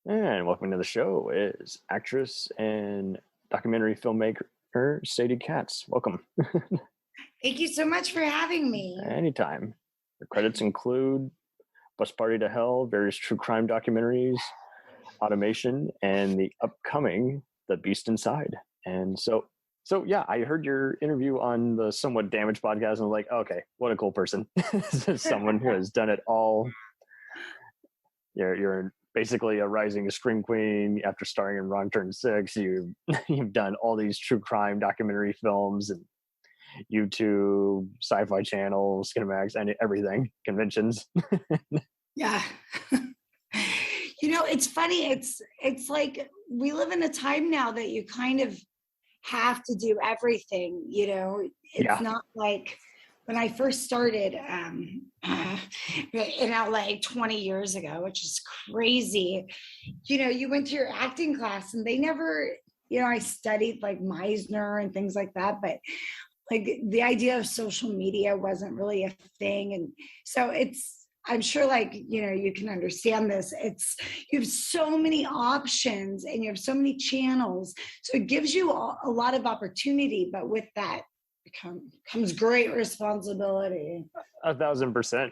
And welcome to the show is actress and documentary filmmaker Sadie Katz. Welcome. Thank you so much for having me. Anytime. The credits include Bus Party to Hell, various true crime documentaries, automation, and the upcoming The Beast Inside. And so yeah, I heard your interview on the Somewhat Damaged podcast, and I was like, okay, what a cool person. This is someone who has done it all. You're basically a rising Scream Queen after starring in Wrong Turn 6. You've done all these true crime documentary films and YouTube, Sci-Fi Channel, Skinemax, and everything, conventions. Yeah. It's funny. It's like we live in a time now that you kind of have to do everything, It's not like when I first started in LA 20 years ago, which is crazy. You went to your acting class and they never, I studied like Meisner and things like that, but like the idea of social media wasn't really a thing. And so I'm sure you can understand this. You have so many options and you have so many channels. So it gives you a lot of opportunity, but with that comes great responsibility. 1,000%.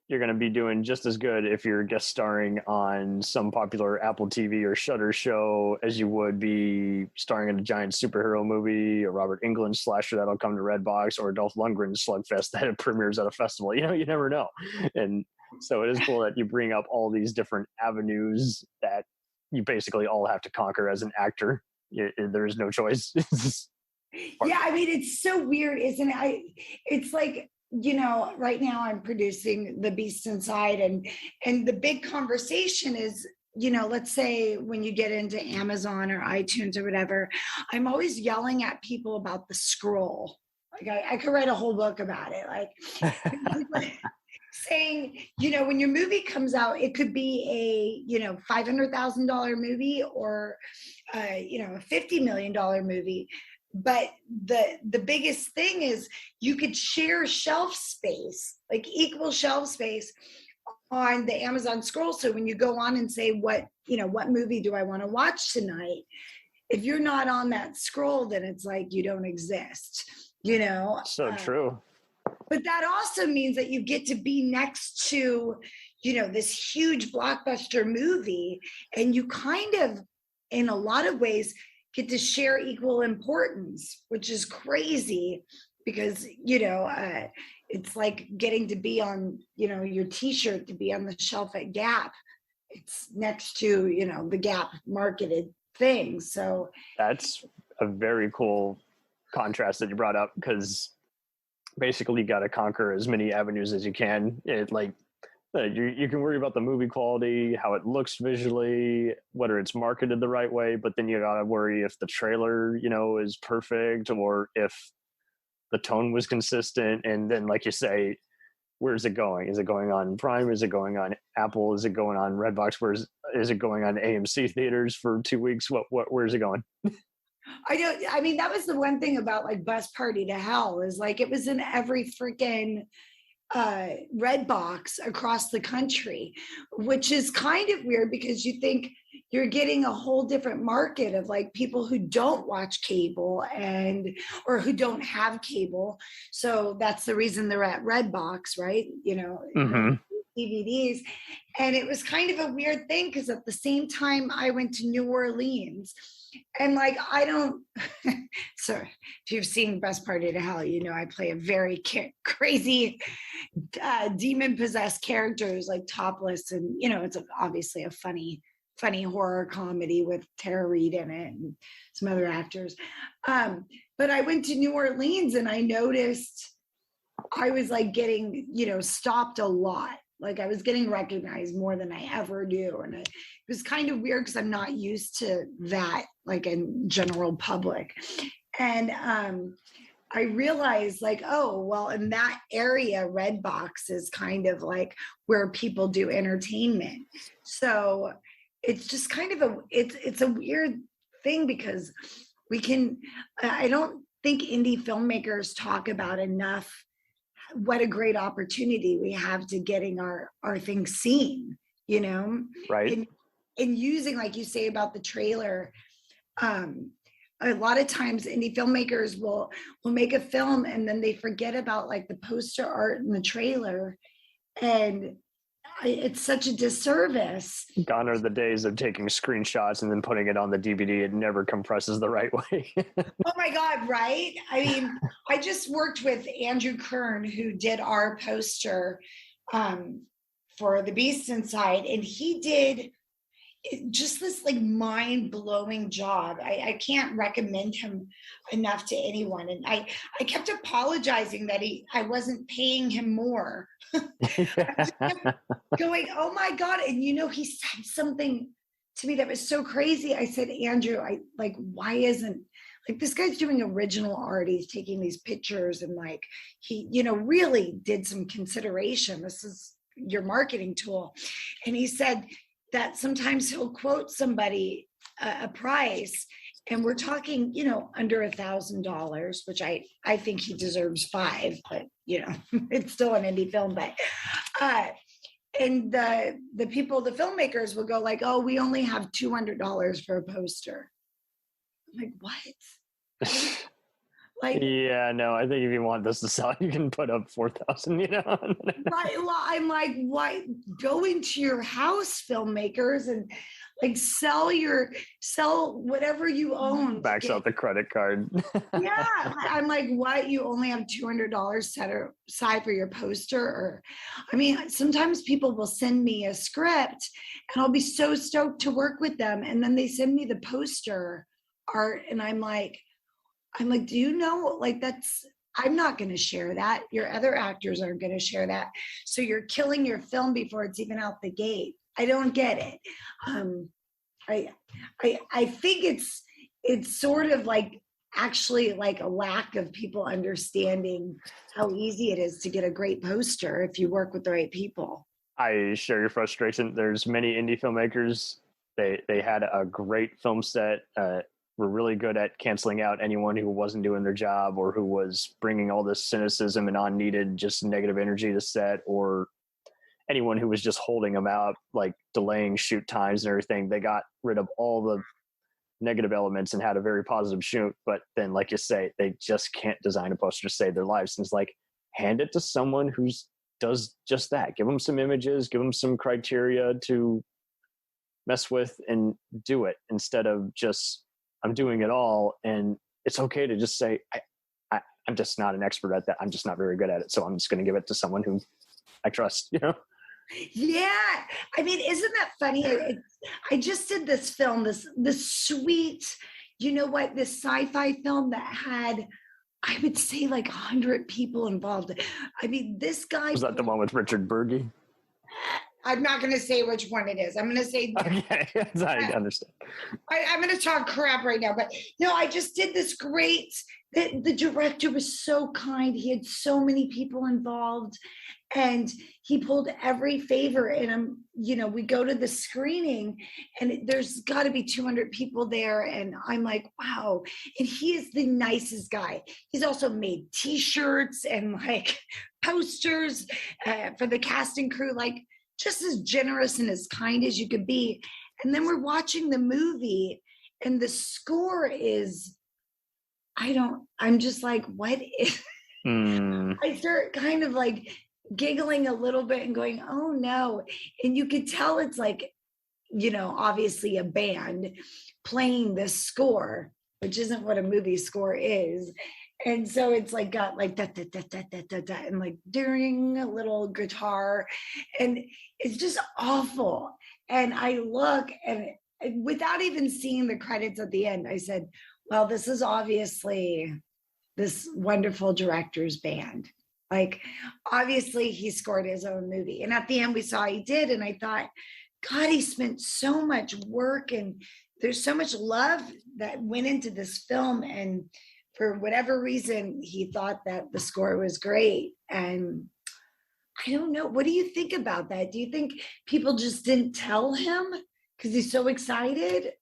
You're going to be doing just as good if you're guest starring on some popular Apple TV or Shudder show as you would be starring in a giant superhero movie, a Robert Englund slasher that'll come to Redbox, or a Dolph Lundgren slugfest that premieres at a festival. You never know. And so it is cool that you bring up all these different avenues that you basically all have to conquer as an actor. There is no choice. Yeah, I mean, it's so weird, isn't it? It's like, right now I'm producing The Beast Inside, and the big conversation is, let's say when you get into Amazon or iTunes or whatever, I'm always yelling at people about the scroll. Like I could write a whole book about it. Like saying, when your movie comes out, it could be a, $500,000 movie or, a $50 million movie. But the biggest thing is you could share shelf space, like equal shelf space on the Amazon scroll. So when you go on and say, what movie do I want to watch tonight? If you're not on that scroll, then it's like you don't exist, So true. But that also means that you get to be next to, this huge blockbuster movie, and you kind of, in a lot of ways, get to share equal importance, which is crazy because, it's like getting to be on, your t-shirt to be on the shelf at Gap. It's next to, the Gap marketed thing. So that's a very cool contrast that you brought up, because basically you got to conquer as many avenues as you can. You can worry about the movie quality, how it looks visually, whether it's marketed the right way, but then you got to worry if the trailer, is perfect, or if the tone was consistent. And then, like you say, where's it going? Is it going on Prime? Is it going on Apple? Is it going on Redbox? Is it going on AMC theaters for 2 weeks? Where's it going? That was the one thing about like Bus Party to Hell is like, it was in every freaking Redbox across the country, which is kind of weird because you think you're getting a whole different market of like people who don't watch cable or who don't have cable. So that's the reason they're at Redbox, right? Mm-hmm. DVDs. And it was kind of a weird thing because at the same time I went to New Orleans. And like, so if you've seen Bus Party to Hell, I play a very crazy demon-possessed character who's like topless. And, it's obviously a funny horror comedy with Tara Reid in it and some other actors. But I went to New Orleans and I noticed I was like getting, stopped a lot. Like I was getting recognized more than I ever do. And it was kind of weird because I'm not used to that, like in general public. And I realized like, oh, well, in that area, Redbox is kind of like where people do entertainment. So it's just kind of it's a weird thing because I don't think indie filmmakers talk about enough what a great opportunity we have to getting our thing seen, you know, Right. and using, like you say about the trailer, a lot of times indie filmmakers will make a film and then they forget about like the poster art and the trailer, and it's such a disservice. Gone are the days of taking screenshots and then putting it on the DVD. It never compresses the right way. Oh my God, right? I mean, I just worked with Andrew Kern, who did our poster for The Beast Inside, and he did just this like mind-blowing job. I can't recommend him enough to anyone. And I kept apologizing that I wasn't paying him more. I kept going, oh my God. And he said something to me that was so crazy. I said, Andrew, why isn't, like, this guy's doing original art. He's taking these pictures and like, he, really did some consideration. This is your marketing tool. And he said that sometimes he'll quote somebody a price, and we're talking, under $1,000, which I think he deserves $5, but it's still an indie film. But and the people, the filmmakers will go like, oh, we only have $200 for a poster. I'm like, what? Like, yeah, no, I think if you want this to sell, you can put up 4,000, Right. Well, I'm like, why? Go into your house, filmmakers, and like sell whatever you own. Backs out the credit card. Yeah. I'm like, what? You only have $200 set aside for your poster? Or, I mean, sometimes people will send me a script and I'll be so stoked to work with them. And then they send me the poster art. And I'm like, do you know, like, I'm not going to share that. Your other actors aren't going to share that. So you're killing your film before it's even out the gate. I don't get it. I think it's sort of like actually like a lack of people understanding how easy it is to get a great poster if you work with the right people. I share your frustration. There's many indie filmmakers. They had a great film set. Were really good at canceling out anyone who wasn't doing their job or who was bringing all this cynicism and unneeded just negative energy to set, or anyone who was just holding them out, like delaying shoot times and everything. They got rid of all the negative elements and had a very positive shoot. But then, like you say, they just can't design a poster to save their lives. And it's like, hand it to someone who does just that. Give them some images, give them some criteria to mess with, and do it instead of just, I'm doing it all. And it's okay to just say, I'm just not an expert at that. I'm just not very good at it. So I'm just going to give it to someone who I trust, Yeah. I mean, isn't that funny? I just did this film, this sweet, this sci-fi film that had, I would say, like 100 people involved. I mean, this guy. Was that the one with Richard Burgi? I'm not going to say which one it is. I'm going to say. Okay, I understand. I'm going to talk crap right now, but no, I just did this great. The director was so kind. He had so many people involved, and he pulled every favor. And we go to the screening, and there's got to be 200 people there, and I'm like, wow. And he is the nicest guy. He's also made T-shirts and like posters for the cast and crew, like, just as generous and as kind as you could be. And then we're watching the movie, and the score is, I'm just like, what is, I start kind of like giggling a little bit and going, oh no. And you could tell it's like, obviously a band playing this score, which isn't what a movie score is. And so it's like got like da, da, da, da, da, da, da, and like during a little guitar, and it's just awful. And I look, and without even seeing the credits at the end, I said, well, this is obviously this wonderful director's band. Like, obviously he scored his own movie. And at the end we saw he did. And I thought, God, he spent so much work, and there's so much love that went into this film. And for whatever reason, he thought that the score was great. And I don't know. What do you think about that? Do you think people just didn't tell him because he's so excited?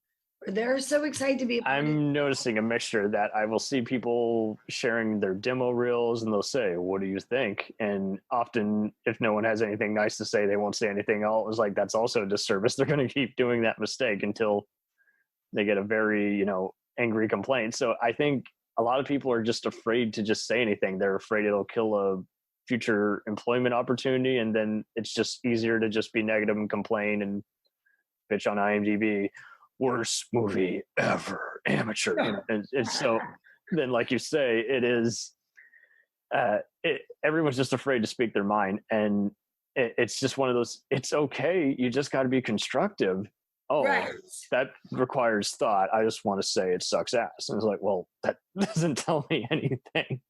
They're so excited to be a part of it. I'm noticing a mixture that I will see people sharing their demo reels and they'll say, what do you think? And often if no one has anything nice to say, they won't say anything else. Like, that's also a disservice. They're going to keep doing that mistake until they get a very, angry complaint. So I think a lot of people are just afraid to just say anything. They're afraid it'll kill a future employment opportunity. And then it's just easier to just be negative and complain and bitch on IMDb. Worst movie ever, amateur. And so then, like you say, it is everyone's just afraid to speak their mind, and it's just one of those, it's okay, you just got to be constructive. That requires thought. I just want to say it sucks ass. And it's like, well, that doesn't tell me anything.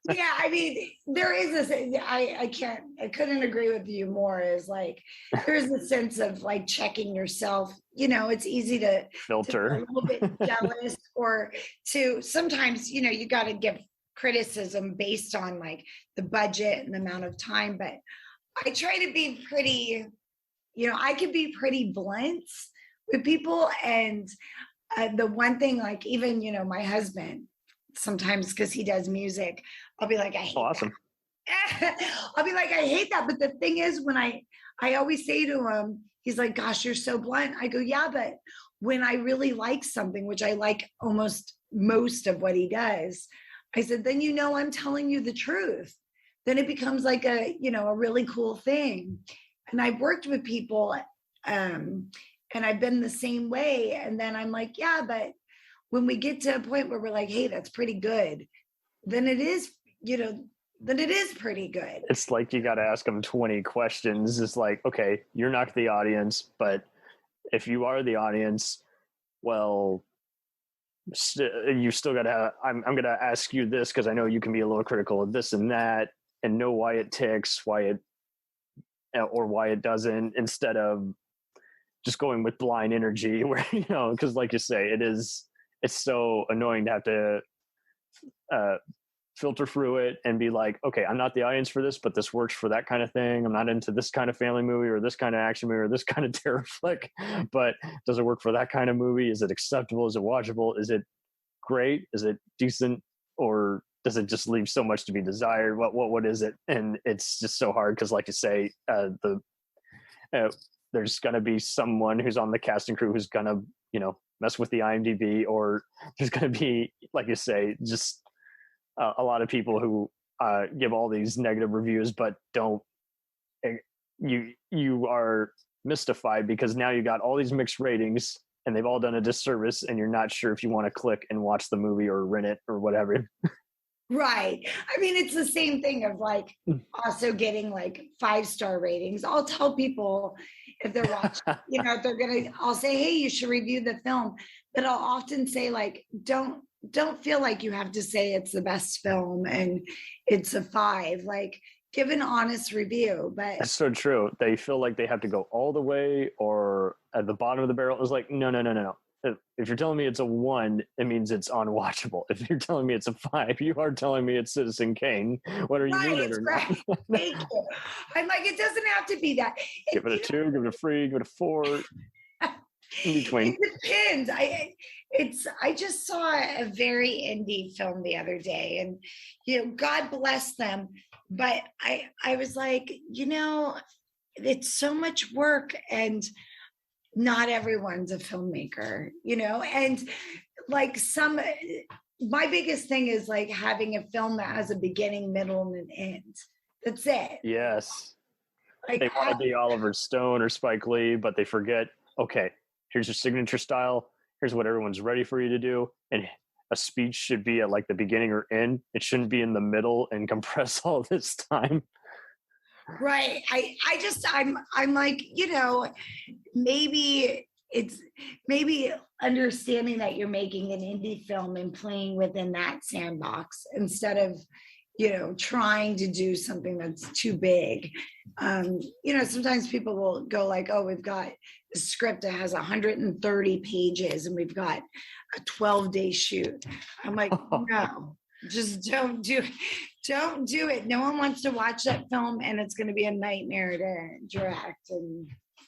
Yeah, I mean, there is this, I couldn't agree with you more, is like, there's a sense of like checking yourself. It's easy to filter, to be a little bit jealous, or to sometimes, you got to give criticism based on like the budget and the amount of time. But I try to be pretty, I can be pretty blunt with people. And the one thing, like, even, my husband, sometimes, because he does music, I'll be like, I hate that. I'll be like, I hate that. But the thing is, when I always say to him, he's like, gosh, you're so blunt. I go, yeah, but when I really like something, which I like almost most of what he does, I said, then I'm telling you the truth. Then it becomes like a really cool thing. And I've worked with people and I've been the same way. And then I'm like, yeah, but when we get to a point where we're like, hey, that's pretty good, then it is, pretty good. It's like you got to ask them 20 questions. It's like, okay, you're not the audience, but if you are the audience, well, you still got to, I'm going to ask you this because I know you can be a little critical of this and that and know why it ticks, why it doesn't, instead of just going with blind energy where, because like you say, it's so annoying to have to filter through it and be like, okay, I'm not the audience for this, but this works for that kind of thing. I'm not into this kind of family movie or this kind of action movie or this kind of terror flick, but does it work for that kind of movie? Is it acceptable? Is it watchable? Is it great? Is it decent? Or does it just leave so much to be desired? What is it? And it's just so hard because, like you say, there's going to be someone who's on the casting crew who's going to, mess with the IMDb, or there's going to be, like you say, just a lot of people who give all these negative reviews, but don't. You are mystified because now you got all these mixed ratings, and they've all done a disservice, and you're not sure if you want to click and watch the movie or rent it or whatever. Right. I mean, it's the same thing of like also getting like 5-star ratings. I'll tell people if they're watching, I'll say, hey, you should review the film. But I'll often say, like, don't feel like you have to say it's the best film and it's a 5. Like, give an honest review. But that's so true. They feel like they have to go all the way or at the bottom of the barrel. It's like, no. If you're telling me it's a 1, it means it's unwatchable. If you're telling me it's a 5, you are telling me it's Citizen Kane, whether you mean it or not. Thank you. I'm like, it doesn't have to be that. Give it a 2, give it a 3, give it a 4. In between. It depends. I just saw a very indie film the other day, and God bless them. But I was like, it's so much work, and not everyone's a filmmaker, and like my biggest thing is like having a film that has a beginning, middle, and an end. That's it. Yes. Like, they want to be Oliver Stone or Spike Lee, but they forget, okay, here's your signature style. Here's what everyone's ready for you to do. And a speech should be at like the beginning or end. It shouldn't be in the middle and compress all this time. Right. I'm like, maybe understanding that you're making an indie film and playing within that sandbox instead of, trying to do something that's too big. Sometimes people will go like, oh, we've got a script that has 130 pages and we've got a 12-day shoot. I'm like, no, just don't do it. No one wants to watch that film, and it's going to be a nightmare to direct and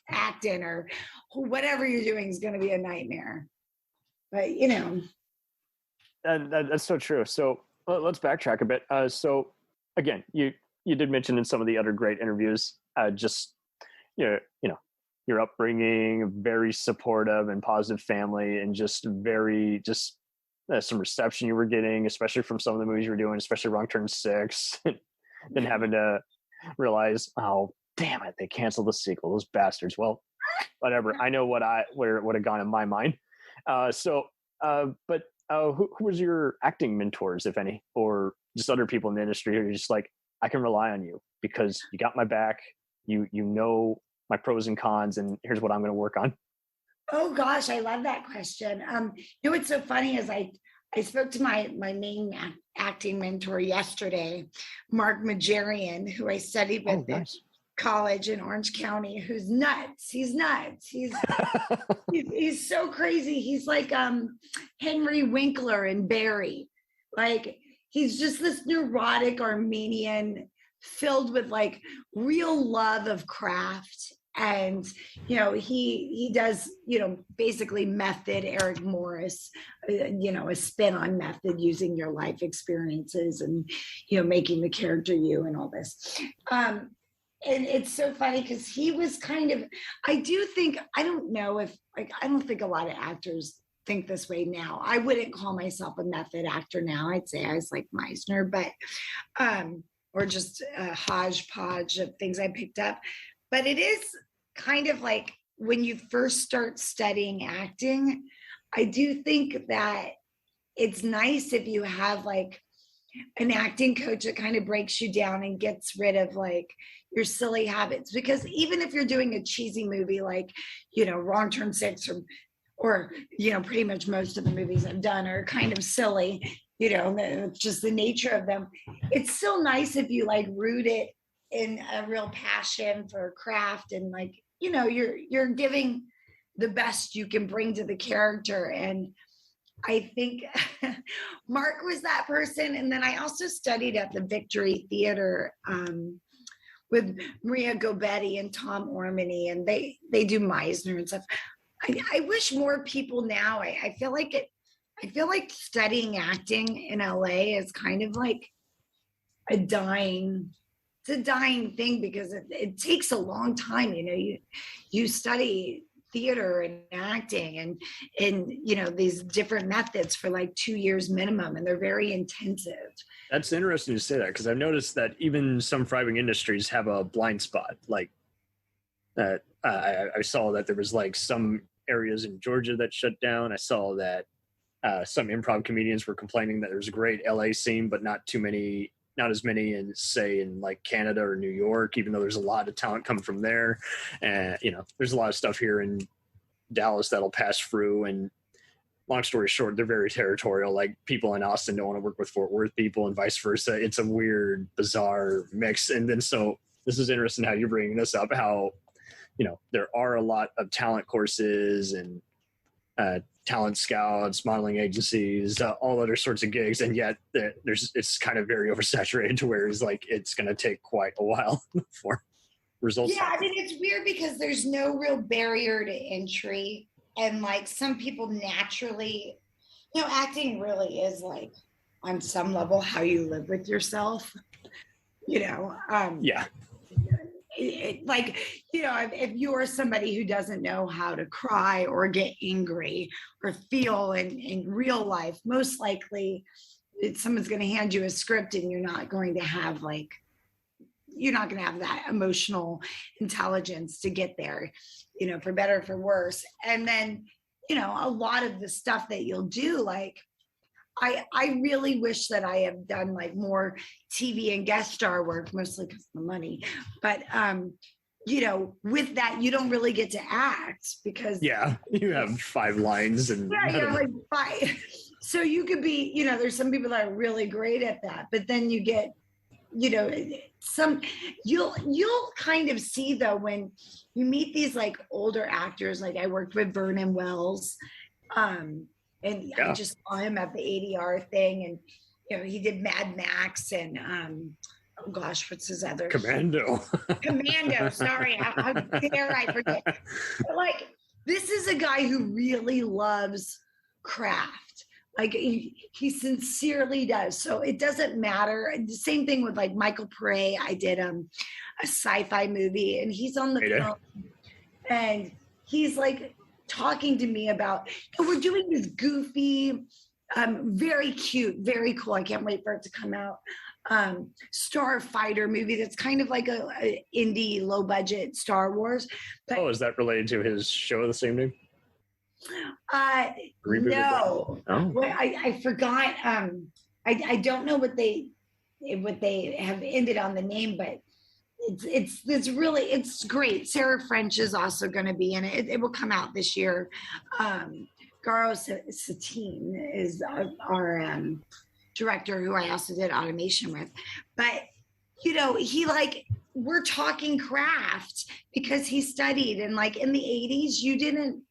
act in, or whatever you're doing is going to be a nightmare. But that's so true. So let's backtrack a bit. So again, you did mention in some of the other great interviews, just your upbringing, very supportive and positive family, and just some reception you were getting, especially from some of the movies you were doing, especially Wrong Turn 6, then having to realize, oh damn it, they canceled the sequel, those bastards. Well, whatever. I know what would have gone in my mind. But who was your acting mentors, if any, or just other people in the industry who are just like, I can rely on you because you got my back. You know my pros and cons, and here's what I'm going to work on. Oh gosh, I love that question. What's so funny is I spoke to my main acting mentor yesterday, Mark Majarian, who I studied with at college in Orange County, who's nuts. He's nuts. He's so crazy. He's like Henry Winkler in Barry. Like, he's just this neurotic Armenian filled with like real love of craft. And, he does, basically method, Eric Morris, a spin on method using your life experiences and, making the character you and all this. And it's so funny because he was kind of, I don't think a lot of actors think this way now. I wouldn't call myself a method actor now. I'd say I was like Meisner, but, or just a hodgepodge of things I picked up. But it is kind of like when you first start studying acting, I do think that it's nice if you have like an acting coach that kind of breaks you down and gets rid of like your silly habits. Because even if you're doing a cheesy movie like, Wrong Turn 6 or pretty much most of the movies I've done are kind of silly, just the nature of them. It's still nice if you like root it in a real passion for craft and like, you're giving the best you can bring to the character. And I think Mark was that person. And then I also studied at the Victory Theater with Maria Gobetti and Tom Ormany, and they do Meisner and stuff. I wish more people now, I feel like studying acting in LA is kind of like a dying thing because it takes a long time. You study theater and acting and these different methods for like 2 years minimum, and they're very intensive. That's interesting to say that, because I've noticed that even some thriving industries have a blind spot. Like that, I saw that there was like some areas in Georgia that shut down. I saw that some improv comedians were complaining that there's a great LA scene, but not as many in, say, in like Canada or New York, even though there's a lot of talent coming from there. And, there's a lot of stuff here in Dallas that'll pass through. And long story short, they're very territorial. Like, people in Austin don't want to work with Fort Worth people and vice versa. It's a weird, bizarre mix. And then, so this is interesting how you're bringing this up, how, there are a lot of talent courses and talent scouts, modeling agencies, all other sorts of gigs, and yet it's kind of very oversaturated to where it's going to take quite a while for results. Yeah, I mean, it's weird because there's no real barrier to entry, and like some people naturally, acting really is like on some level how you live with yourself. Yeah. If you're somebody who doesn't know how to cry or get angry or feel in real life, most likely someone's going to hand you a script and you're not going to have that emotional intelligence to get there, for better or for worse. And then, a lot of the stuff that you'll do, like, I really wish that I have done like more TV and guest star work, mostly because of the money. But, with that, you don't really get to act because. Yeah, you have 5 lines. And yeah, like 5. So you could be, there's some people that are really great at that. But then you get, you'll kind of see though, when you meet these like older actors, like I worked with Vernon Wells, and I just saw him at the ADR thing, and he did Mad Max and oh gosh, what's his other? Commando. Sorry, how dare I forget? But like, this is a guy who really loves craft. Like he sincerely does. So it doesn't matter. The same thing with like Michael Pare. I did a sci-fi movie, and he's on the phone, and he's like talking to me about, we're doing this goofy, very cute, very cool, I can't wait for it to come out, Starfighter movie that's kind of like a indie, low budget Star Wars. But, is that related to his show of the same name? No. I forgot. I don't know what they have ended on the name, but it's great. Sarah French is also going to be in it. It will come out this year. Garo Satine is our director, who I also did automation with. But he like, we're talking craft because he studied, and like in the 80s, you didn't.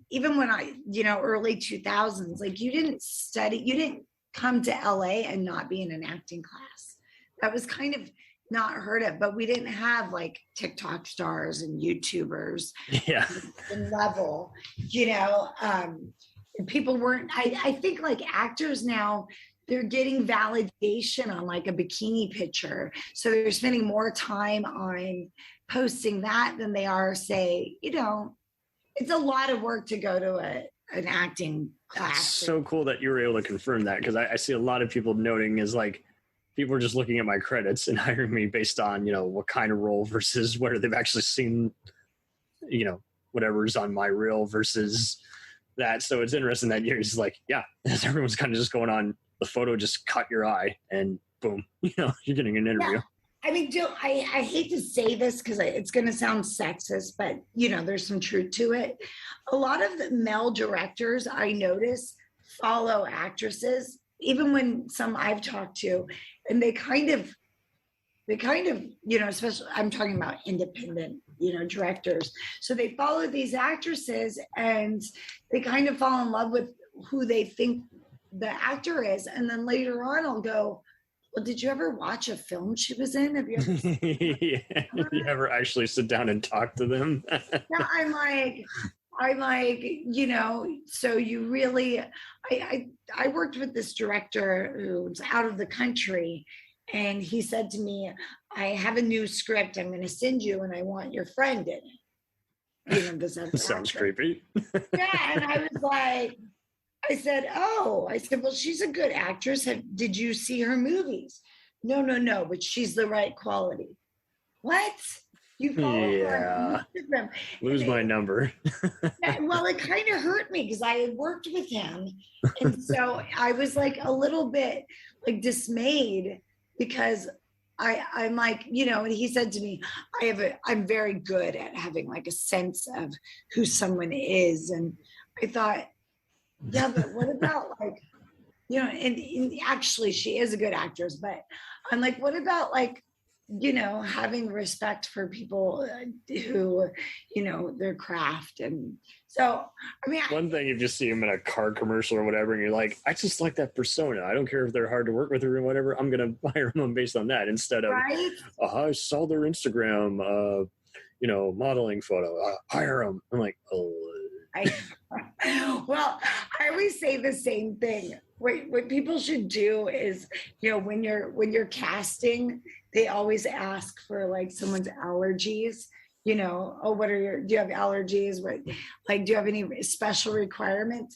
Even when I, early 2000s, like you didn't come to LA and not be in an acting class. That was kind of not heard of, but we didn't have like TikTok stars and YouTubers. Yeah. Level, people weren't, I think like actors now, they're getting validation on like a bikini picture. So they're spending more time on posting that than they are, say, it's a lot of work to go to an acting class. It's so cool that you were able to confirm that, because I see a lot of people noting is like, people are just looking at my credits and hiring me based on, what kind of role versus whether they've actually seen, whatever's on my reel versus that. So it's interesting that you're just like, yeah, everyone's kind of just going on the photo, just caught your eye and boom, you're getting an interview. Yeah. I mean, I hate to say this because it's going to sound sexist, but, there's some truth to it. A lot of the male directors, I notice, follow actresses, even when some I've talked to, and they kind of, especially I'm talking about independent, directors. So they follow these actresses and they kind of fall in love with who they think the actor is. And then later on I'll go, well, did you ever watch a film she was in? Have you ever yeah. Did you ever actually sit down and talk to them? No, I'm like, so you really, I worked with this director who's out of the country, and he said to me, I have a new script I'm going to send you, and I want your friend in it. This sounds creepy. Yeah, and I was like, I said, well, she's a good actress. Did you see her movies? No, but she's the right quality. What? You follow her on Instagram. Lose my number. Well, it kind of hurt me because I had worked with him. And so I was like a little bit like dismayed because I'm like, and he said to me, I'm very good at having like a sense of who someone is. And I thought, yeah, but what about like, and actually she is a good actress, but I'm like, what about like, having respect for people who, their craft. And so, I mean, one thing, if you see them in a car commercial or whatever, and you're like, I just like that persona. I don't care if they're hard to work with or whatever. I'm going to hire them based on that instead of, right? I saw their Instagram, modeling photo. Hire them. I'm like, Well, I always say the same thing. What people should do is, when you're casting, they always ask for like someone's allergies. Do you have allergies? Do you have any special requirements?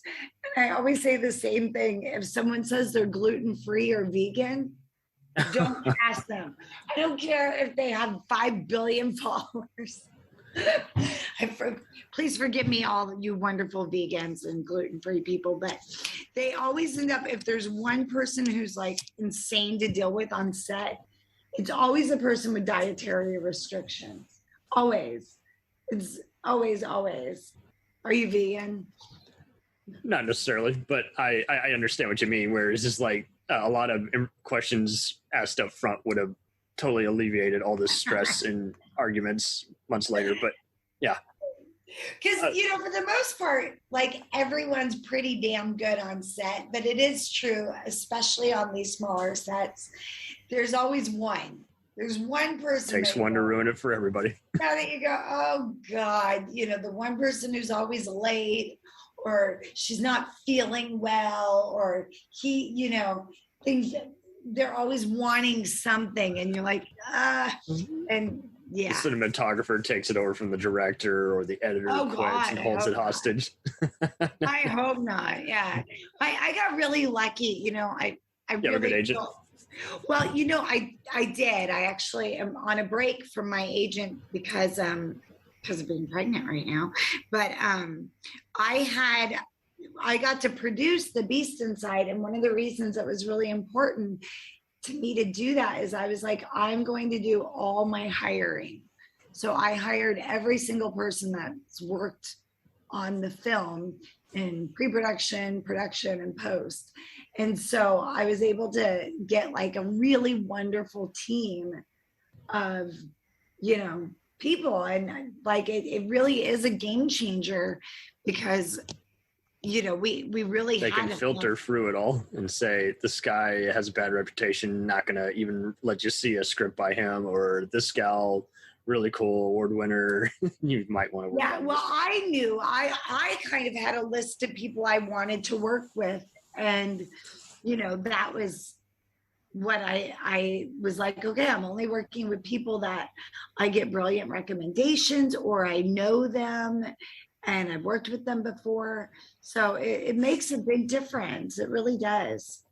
And I always say the same thing. If someone says they're gluten-free or vegan, don't ask them. I don't care if they have 5 billion followers. Please forgive me, all you wonderful vegans and gluten-free people, but they always end up, if there's one person who's like insane to deal with on set, it's always a person with dietary restrictions. Always. It's always. Are you vegan? Not necessarily, but I understand what you mean, where it's just like a lot of questions asked up front would have totally alleviated all this stress and arguments months later. But yeah, because for the most part, like everyone's pretty damn good on set, but it is true, especially on these smaller sets, there's always one person takes one to ruin it for everybody. Now that you go, oh God, the one person who's always late, or she's not feeling well, or he, you know, things, they're always wanting something, and you're like, and yeah. The cinematographer takes it over from the director, or the editor quits and holds it hostage. I hope not. Yeah. I got really lucky. You know, I really have a good agent? Well, you know, I did. I actually am on a break from my agent because of being pregnant right now. But I got to produce The Beast Inside. And one of the reasons that was really important to me to do that is I was like, I'm going to do all my hiring. So I hired every single person that's worked on the film in pre-production, production, and post. And so I was able to get like a really wonderful team of, you know, people. And like, it really is a game changer because, you know, we really they can filter through it all and say this guy has a bad reputation, not gonna even let you see a script by him, or this gal really cool award winner, you might want to work on. Well, I knew I kind of had a list of people I wanted to work with, and you know, that was what I was like, okay, I'm only working with people that I get brilliant recommendations, or I know them and I've worked with them before. So it makes a big difference. It really does.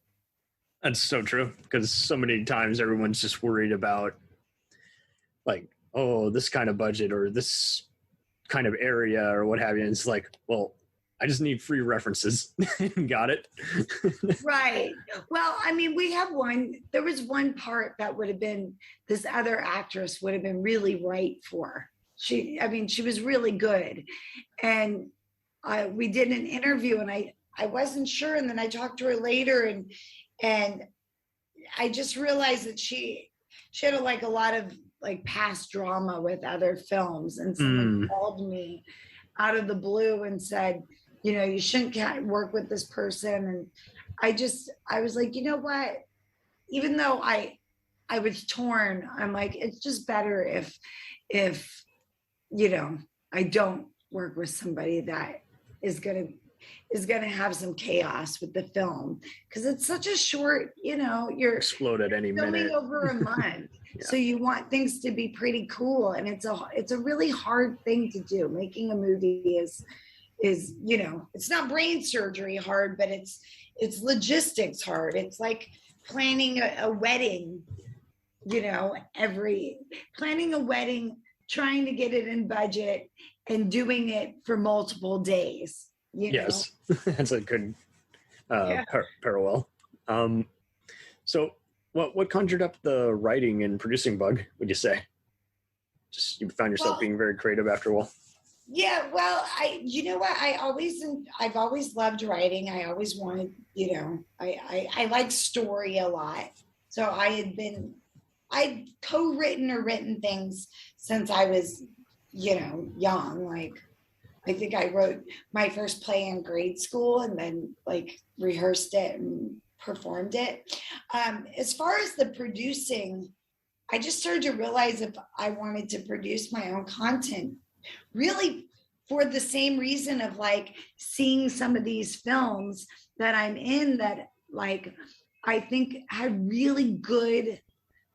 That's so true, because so many times everyone's just worried about like, oh, this kind of budget or this kind of area or what have you. And it's like, well, I just need free references. Got it. Right. Well, I mean, there was one part that would have been, this other actress would have been really right for. She was really good. And we did an interview, and I wasn't sure. And then I talked to her later, and I just realized that she had a lot of like past drama with other films. And someone called me out of the blue and said, you know, you shouldn't work with this person. And I was like, you know what? Even though I was torn, I'm like, it's just better if, you know, I don't work with somebody that is going to have some chaos with the film, because it's such a short, you know, you're explode at any minute over a month. Yeah. So you want things to be pretty cool. And it's a really hard thing to do. Making a movie is, you know, it's not brain surgery hard, but it's logistics hard. It's like planning a wedding, you know, planning a wedding, trying to get it in budget and doing it for multiple days. You know? Yes, that's a good parallel. So what conjured up the writing and producing bug, would you say? Just you found yourself being very creative after a while? Yeah, well, you know what? I've always loved writing. I always wanted, you know, I like story a lot. So I'd co-written or written things since I was, you know, young. Like, I think I wrote my first play in grade school and then like rehearsed it and performed it. As far as the producing, I just started to realize if I wanted to produce my own content, really for the same reason of like seeing some of these films that I'm in that like I think had really good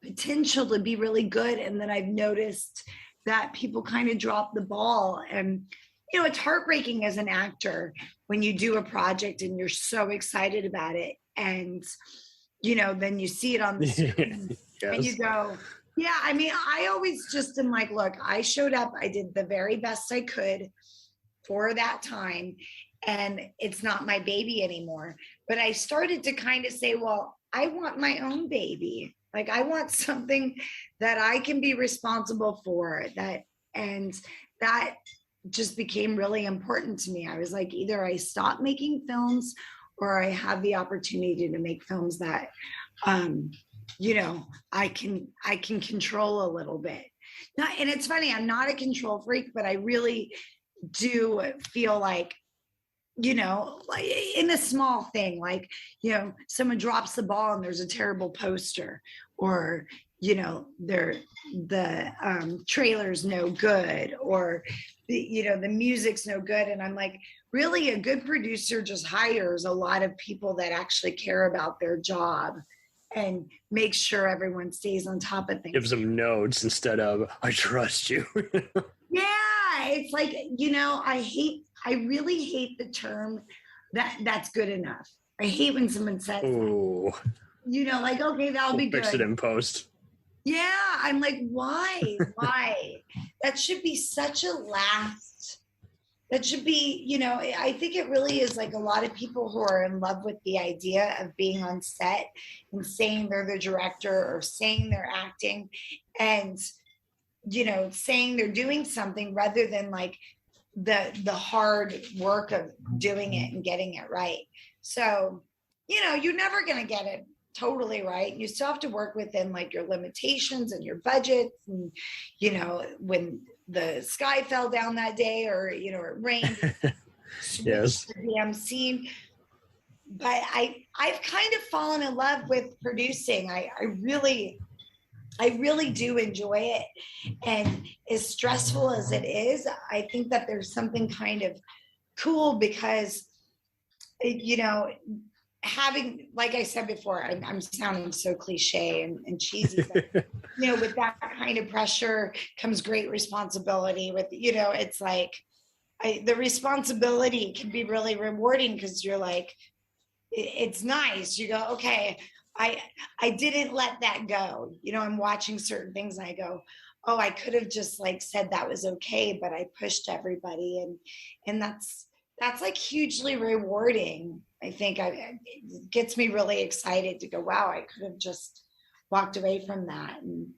potential to be really good, and then I've noticed that people kind of drop the ball. And you know, it's heartbreaking as an actor when you do a project and you're so excited about it, and you know, then you see it on the screen. Yes. And you go, yeah, I mean, I always just am like, look, I showed up, I did the very best I could for that time, and it's not my baby anymore. But I started to kind of say, well, I want my own baby. Like, I want something that I can be responsible for, and that just became really important to me. I was like, either I stop making films or I have the opportunity to make films that, you know, I can control a little bit. Now, and it's funny, I'm not a control freak, but I really do feel like, you know, like in a small thing, like, you know, someone drops the ball and there's a terrible poster, or, you know, the trailer's no good, or the music's no good. And I'm like, really, a good producer just hires a lot of people that actually care about their job and make sure everyone stays on top of things. Gives them notes instead of, I trust you. Yeah, it's like, I really hate the term that's good enough. I hate when someone says, Ooh. Like, okay, that'll be good. Fix it in post. Yeah, I'm like, why? Why? That should be such a last. That should be, I think it really is like a lot of people who are in love with the idea of being on set and saying they're the director or saying they're acting and, saying they're doing something rather than like the hard work of doing it and getting it right. So, you're never going to get it totally right. You still have to work within like your limitations and your budgets. And, when the sky fell down that day or, it rained, yes, the damn scene. But I've kind of fallen in love with producing. I really do enjoy it. And as stressful as it is, I think that there's something kind of cool because, having, like I said before, I'm sounding so cliche and cheesy, but, with that kind of pressure comes great responsibility with, it's like the responsibility can be really rewarding because you're like, it's nice. You go, okay, I didn't let that go. I'm watching certain things and I go, oh, I could have just like said that was okay, but I pushed everybody. And that's like hugely rewarding. I think it gets me really excited to go, wow, I could have just walked away from that. And,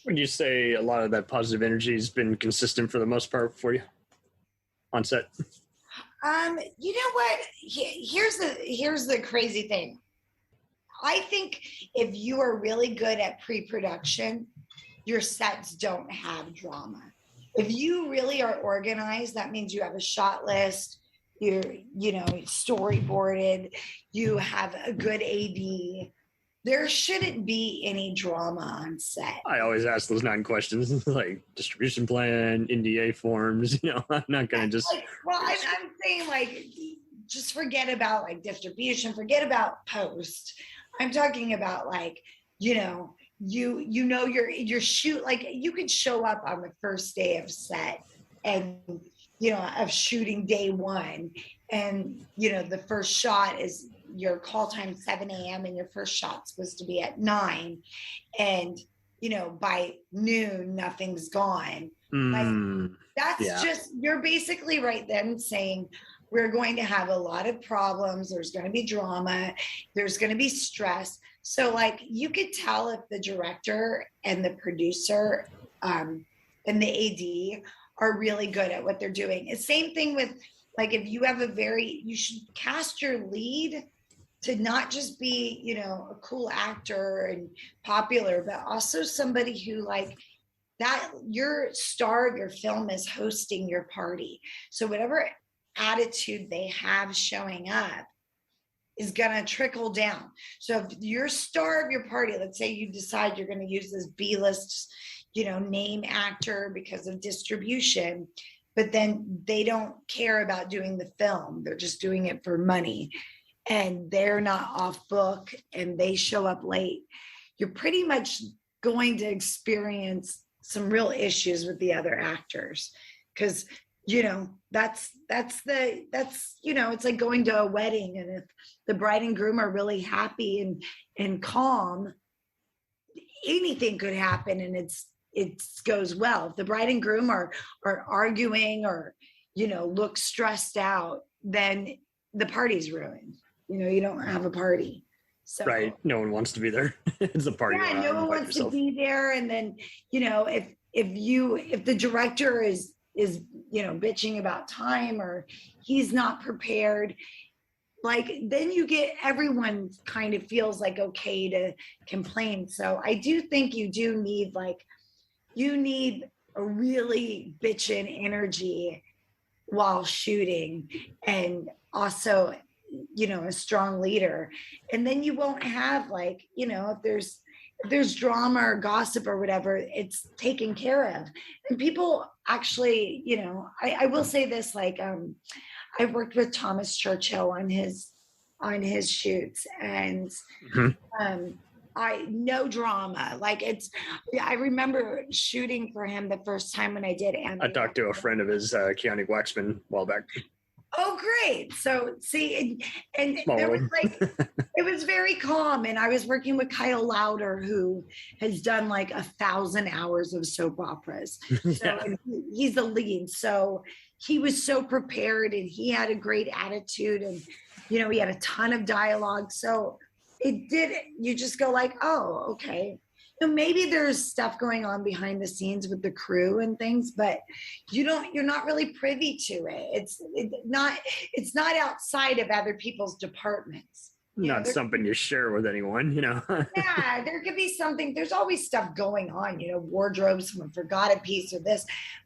Would you say a lot of that positive energy has been consistent for the most part for you on set? You know what? Here's the crazy thing. I think if you are really good at pre-production, your sets don't have drama. If you really are organized, that means you have a shot list, you're, storyboarded, you have a good AD. There shouldn't be any drama on set. I always ask those 9 questions, like distribution plan, NDA forms, I'm not going to just... I'm saying like, just forget about like distribution, forget about post. I'm talking about like, your shoot, like you could show up on the first day of set and, of shooting day 1. And, the first shot is your call time 7 a.m. and your first shot's supposed to be at 9. And, by noon, nothing's gone. Like that's just, you're basically right then saying, we're going to have a lot of problems. There's going to be drama. There's going to be stress. So like you could tell if the director and the producer and the AD are really good at what they're doing. It's same thing with like, if you have you should cast your lead to not just be, a cool actor and popular, but also somebody who like that your star of your film is hosting your party. So whatever attitude they have showing up is going to trickle down. So if you're star of your party, let's say you decide you're going to use this B-list, name actor because of distribution, but then they don't care about doing the film. They're just doing it for money and they're not off book and they show up late. You're pretty much going to experience some real issues with the other actors because that's it's like going to a wedding, and if the bride and groom are really happy and calm, anything could happen and it goes well. If the bride and groom are arguing or look stressed out, then the party's ruined. You don't have a party. So, right, no one wants to be there. It's a party. Yeah, no one wants to be there. And then if the director is bitching about time or he's not prepared, like then you get everyone kind of feels like okay to complain. So I do think you do need a really bitchin' energy while shooting, and also a strong leader. And then you won't have if there's drama or gossip or whatever, it's taken care of. And people actually, you know, I will say this, like, I worked with Thomas Churchill on his shoots, and no drama. Like, I remember shooting for him the first time when I did. And I talked to a friend of his, Keanu Waxman, a while back. Oh, great. So see, and there was like, it was very calm. And I was working with Kyle Lauder, who has done like 1,000 hours of soap operas. So and he's the lead. So he was so prepared, and he had a great attitude, and, you know, he had a ton of dialogue. So you just go like, oh, okay. You know, maybe there's stuff going on behind the scenes with the crew and things, but you're not really privy to it. It's not outside of other people's departments. Not something you share with anyone, you know. Yeah, there could be something. There's always stuff going on, you know, wardrobe, someone forgot a piece or this,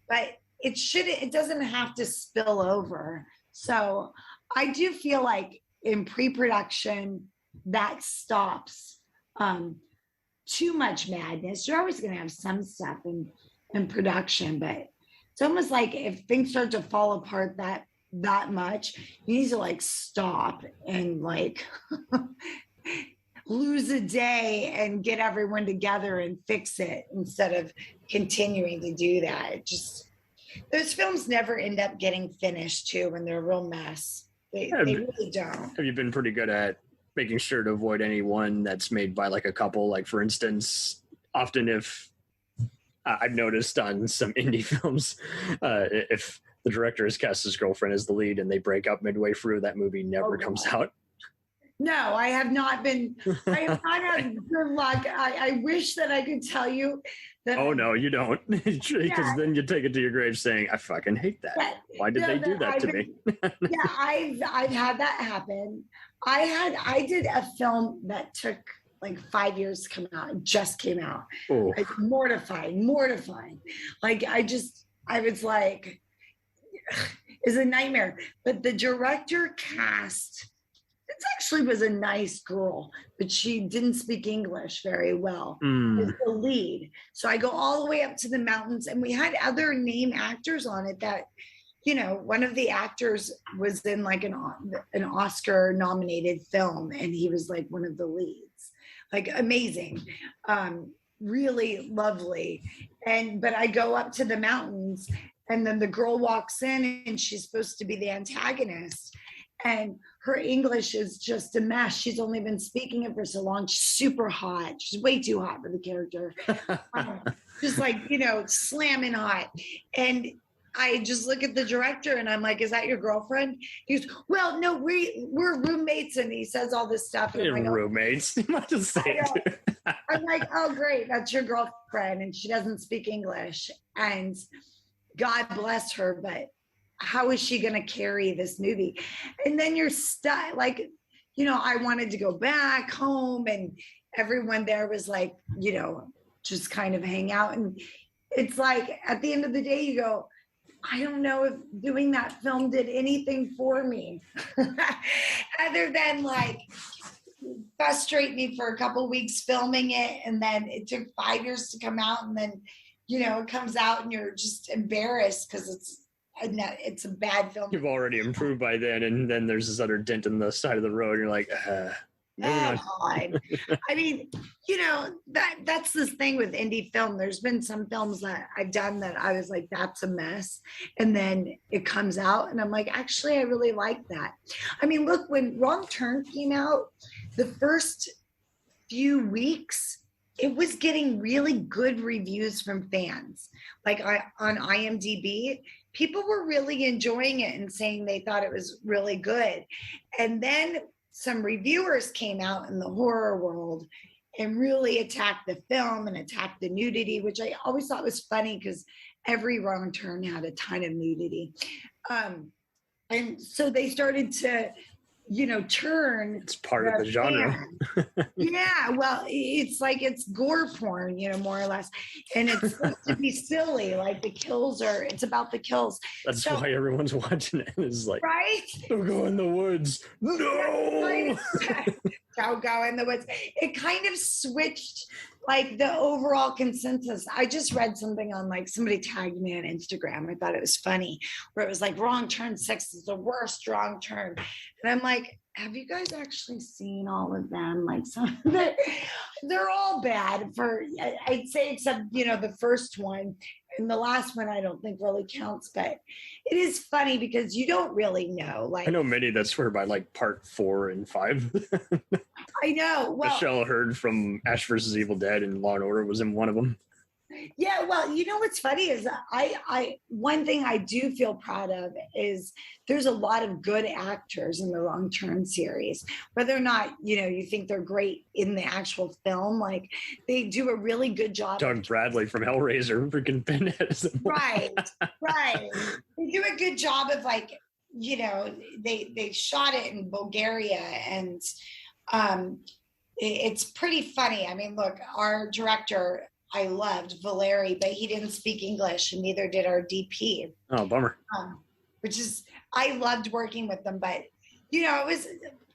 but it doesn't have to spill over. So I do feel like in pre-production that stops too much madness. You're always going to have some stuff in production, but it's almost like if things start to fall apart that much, you need to like stop and like lose a day and get everyone together and fix it instead of continuing to do that. Those films never end up getting finished too when they're a real mess. They really don't. Have you been pretty good at making sure to avoid any one that's made by like a couple? Like, for instance, often if I've noticed on some indie films, if the director has cast his girlfriend as the lead and they break up midway through, that movie never comes out. No, I have not had good luck. I wish that I could tell you that. Oh, no, you don't. Because then you take it to your grave saying, I fucking hate that. Why did they do that to me? Yeah, I've had that happen. I did a film that took like 5 years to come out. It just came out. Oh. It's mortifying. Like, I was like, it's a nightmare. But the director cast, it actually was a nice girl, but she didn't speak English very well. As the lead. So I go all the way up to the mountains, and we had other name actors on it that, you know, one of the actors was in like an Oscar nominated film, and he was like one of the leads, like amazing, really lovely. But I go up to the mountains, and then the girl walks in, and she's supposed to be the antagonist, and her English is just a mess. She's only been speaking it for so long. She's super hot. She's way too hot for the character. Just like, you know, slamming hot. And I just look at the director and I'm like, is that your girlfriend? He goes, well, no, we're roommates. And he says all this stuff. And I'm like, roommates. You might just say it. I'm like, oh, great. That's your girlfriend. And she doesn't speak English. And God bless her. But how is she going to carry this movie? And then you're stuck. Like, you know, I wanted to go back home, and everyone there was like, you know, just kind of hang out. And it's like, at the end of the day, you go, I don't know if doing that film did anything for me other than like frustrate me for a couple of weeks filming it. And then it took 5 years to come out. And then, you know, it comes out and you're just embarrassed because it's a bad film. You've already improved by then, and then there's this other dent in the side of the road. And you're like, God. I mean, you know, that's this thing with indie film. There's been some films that I've done that I was like, that's a mess. And then it comes out and I'm like, actually, I really like that. I mean, look, when Wrong Turn came out, the first few weeks, it was getting really good reviews from fans. Like on IMDb, people were really enjoying it and saying they thought it was really good. And then some reviewers came out in the horror world and really attacked the film and attacked the nudity, which I always thought was funny because every Wrong Turn had a ton of nudity. And so they started to, you know, turn. It's part of the genre. Yeah, well, it's like it's gore porn, you know, more or less. And it's supposed to be silly, like it's about the kills. That's why everyone's watching it. It's like, right? Don't go in the woods. No! Don't go in the woods. It kind of switched like the overall consensus. I just read something on like somebody tagged me on Instagram. I thought it was funny where it was like Wrong Turn 6 is the worst wrong turn. And I'm like, have you guys actually seen all of them? Like they're all bad for, I'd say, except, you know, the first one. And the last one I don't think really counts, but it is funny because you don't really know. Like, I know many that swear by like part 4 and 5. I know. Well, Michelle Hurd from Ash vs. Evil Dead and Law and Order was in one of them. yeah, well, you know what's funny is I one thing I do feel proud of is there's a lot of good actors in the Wrong Turn series. Whether or not, you know, you think they're great in the actual film, like they do a really good job. Doug Bradley from Hellraiser, freaking Pinhead. Right. They do a good job of, like, you know, they shot it in Bulgaria, and it's pretty funny. I mean, look, our director, I loved Valeri, but he didn't speak English, and neither did our DP. Oh, bummer. Which is, I loved working with them, but you know,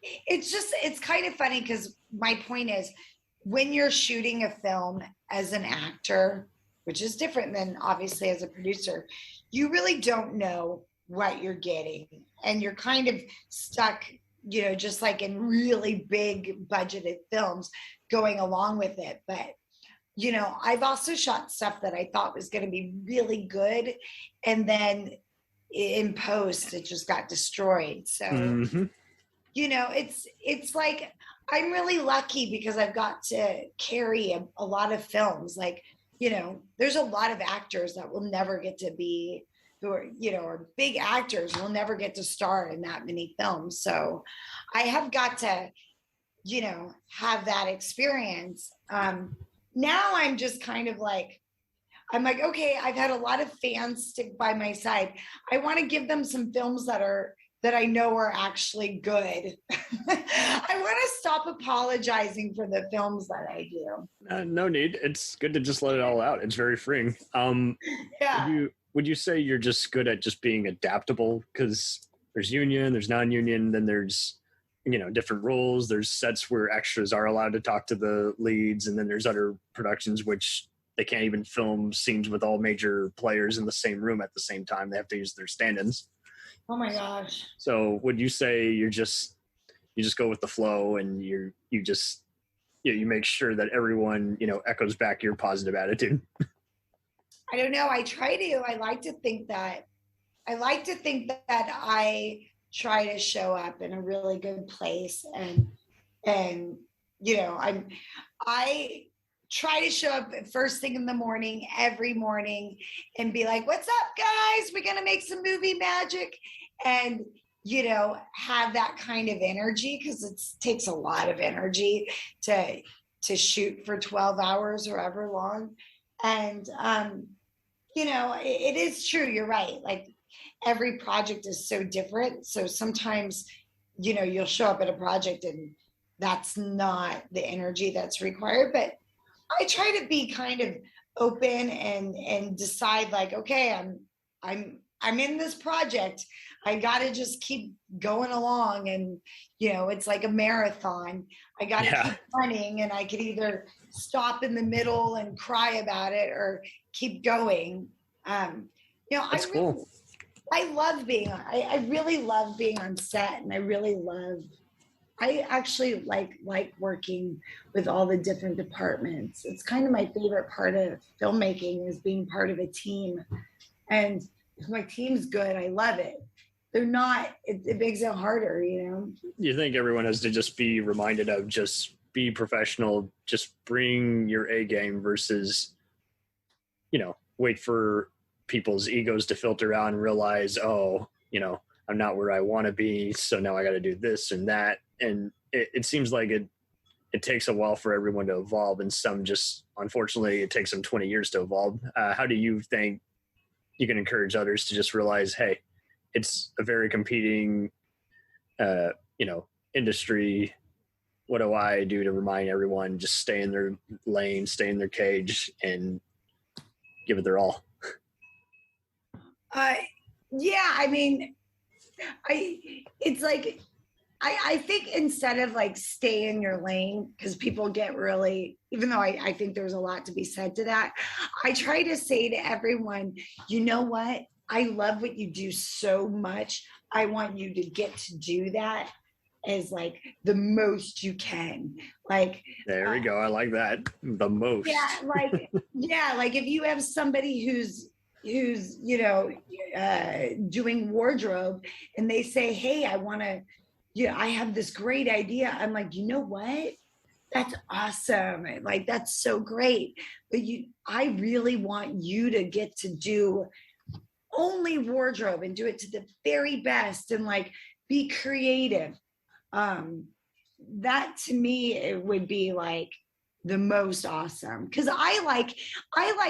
it's kind of funny because my point is, when you're shooting a film as an actor, which is different than obviously as a producer, you really don't know what you're getting, and you're kind of stuck, you know, just like in really big budgeted films, going along with it. But you know, I've also shot stuff that I thought was going to be really good, and then in post it just got destroyed. So you know, it's like I'm really lucky because I've got to carry a lot of films. Like, you know, there's a lot of actors that will never get to be, who are, you know, are big actors, will never get to star in that many films. So I have got to, you know, have that experience. Now I'm just kind of like, I'm like, okay, I've had a lot of fans stick by my side. I want to give them some films that I know are actually good. I want to stop apologizing for the films that I do. No need. It's good to just let it all out. It's very freeing. Yeah. Would you say you're just good at just being adaptable? Because there's union, there's non-union, then there's, you know, different roles. There's sets where extras are allowed to talk to the leads, and then there's other productions which they can't even film scenes with all major players in the same room at the same time. They have to use their stand-ins. Oh my gosh. So would you say you just go with the flow, and you make sure that everyone, you know, echoes back your positive attitude? I don't know. I try to. I like to think that I try to show up in a really good place, and you know, I try to show up first thing in the morning every morning and be like, what's up, guys, we're gonna make some movie magic, and you know, have that kind of energy, because it takes a lot of energy to shoot for 12 hours or however long. And you know, it is true, you're right, like every project is so different. So sometimes, you know, you'll show up at a project and that's not the energy that's required. But I try to be kind of open and decide, like, okay, I'm in this project. I got to just keep going along. And, you know, it's like a marathon. I got to keep running, and I could either stop in the middle and cry about it or keep going. You know, That's cool. I love being on, I really love being on set, and I actually like working with all the different departments. It's kind of my favorite part of filmmaking, is being part of a team. And if my team's good, I love it. They're not, it makes it harder, you know? You think everyone has to just be reminded of just be professional, just bring your A game versus, you know, wait for people's egos to filter out and realize, oh, you know, I'm not where I want to be, so now I got to do this and that. And it seems like it takes a while for everyone to evolve, and some just, unfortunately, it takes them 20 years to evolve. How do you think you can encourage others to just realize, hey, it's a very competing, you know, industry. What do I do to remind everyone just stay in their lane, stay in their cage, and give it their all? Yeah, I mean, it's like, I think instead of like stay in your lane, because people get really, even though I think there's a lot to be said to that, I try to say to everyone, you know what? I love what you do so much. I want you to get to do that as like the most you can. Like, there we go. I like that. The most. Like if you have somebody who's doing wardrobe and they say, hey, I have this great idea. I'm like, you know what? That's awesome. Like, that's so great. But I really want you to get to do only wardrobe and do it to the very best and like be creative. That to me, it would be like the most awesome. Cause I like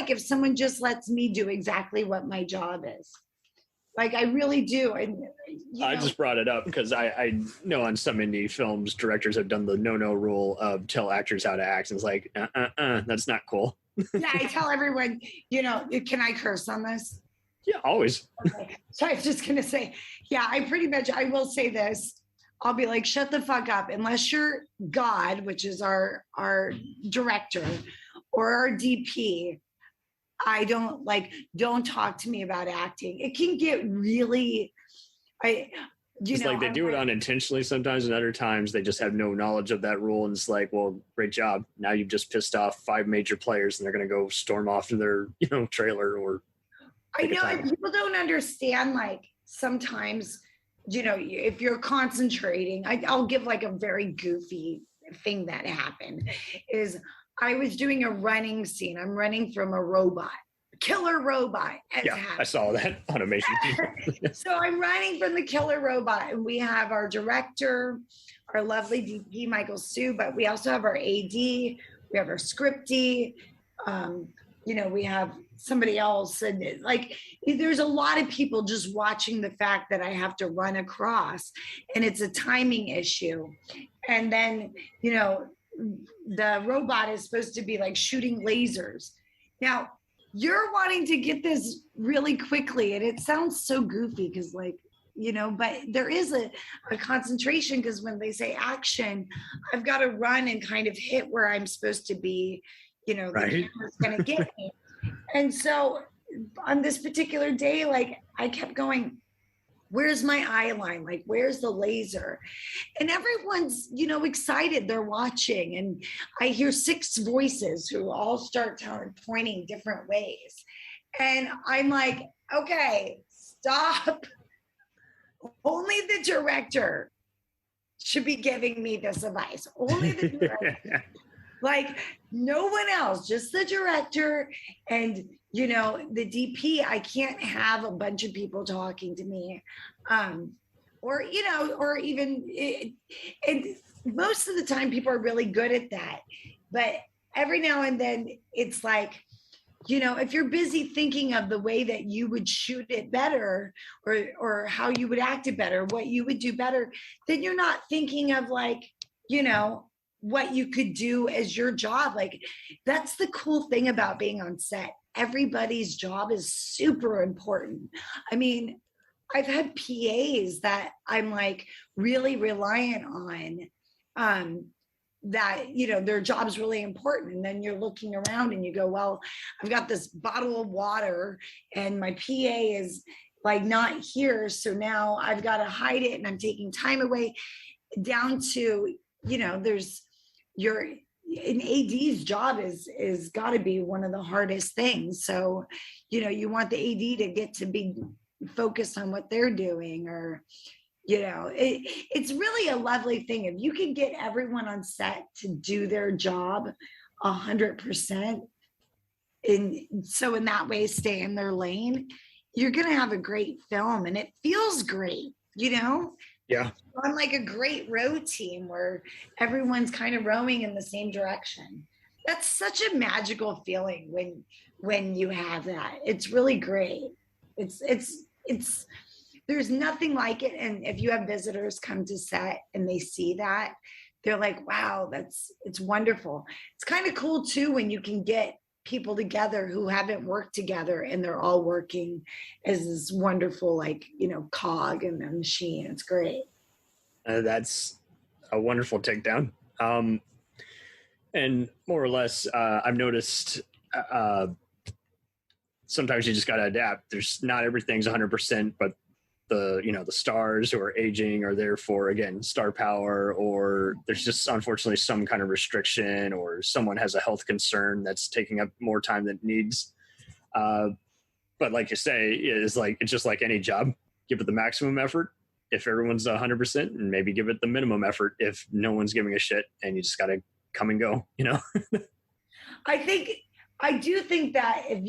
if someone just lets me do exactly what my job is. Like, I really do. And I just brought it up because I know on some indie films, directors have done the no rule of tell actors how to act. And it's like, that's not cool. Yeah, I tell everyone, can I curse on this? Yeah, always. Okay. So I was just going to say, yeah, I will say this. I'll be like, shut the fuck up. Unless you're God, which is our director or our DP, don't talk to me about acting. It can get really, they do it unintentionally sometimes, and other times they just have no knowledge of that rule. And it's like, well, great job. Now you've just pissed off 5 major players and they're going to go storm off to their, trailer or. I know people don't understand, like sometimes, if you're concentrating, I'll give like a very goofy thing that happened is I was doing a running scene. I'm running from a killer robot. Yeah, I saw that automation. So I'm running from the killer robot, and we have our director, our lovely DP, Michael Sue, but we also have our AD, we have our scripty, we have somebody else. And like, there's a lot of people just watching the fact that I have to run across, and it's a timing issue. And then, the robot is supposed to be like shooting lasers. Now, you're wanting to get this really quickly, and it sounds so goofy because but there is a concentration, because when they say action, I've got to run and kind of hit where I'm supposed to be, the camera's going to get me. And so on this particular day, like I kept going, where's my eye line? Like, where's the laser? And everyone's, excited. They're watching. And I hear 6 voices who all start pointing different ways. And I'm like, okay, stop. Only the director should be giving me this advice. Only the director. Like, no one else, just the director and, the DP. I can't have a bunch of people talking to me. Or even, and most of the time people are really good at that. But every now and then it's like, if you're busy thinking of the way that you would shoot it better or how you would act it better, what you would do better, then you're not thinking of like, what you could do as your job. Like, that's the cool thing about being on set. Everybody's job is super important. I mean, I've had PAs that I'm like really reliant on, that, their job's really important. And then you're looking around and you go, well, I've got this bottle of water and my PA is like not here. So now I've got to hide it and I'm taking time away, down to, an AD's job is got to be one of the hardest things. So, you want the AD to get to be focused on what they're doing, or, it's really a lovely thing. If you can get everyone on set to do their job 100%, and so in that way, stay in their lane, you're going to have a great film, and it feels great, Yeah. On like a great row team where everyone's kind of rowing in the same direction. That's such a magical feeling when you have that. It's really great. It's there's nothing like it. And if you have visitors come to set and they see that, they're like, wow, it's wonderful. It's kind of cool too when you can get people together who haven't worked together and they're all working as this wonderful, cog in the machine. It's great. That's a wonderful takedown. And more or less, I've noticed sometimes you just got to adapt. There's not everything's 100%, but the stars who are aging are there for, again, star power, or there's just unfortunately some kind of restriction, or someone has a health concern that's taking up more time than it needs. But like you say, it's just like any job. Give it the maximum effort if everyone's 100%, and maybe give it the minimum effort if no one's giving a shit, and you just got to come and go, I do think that if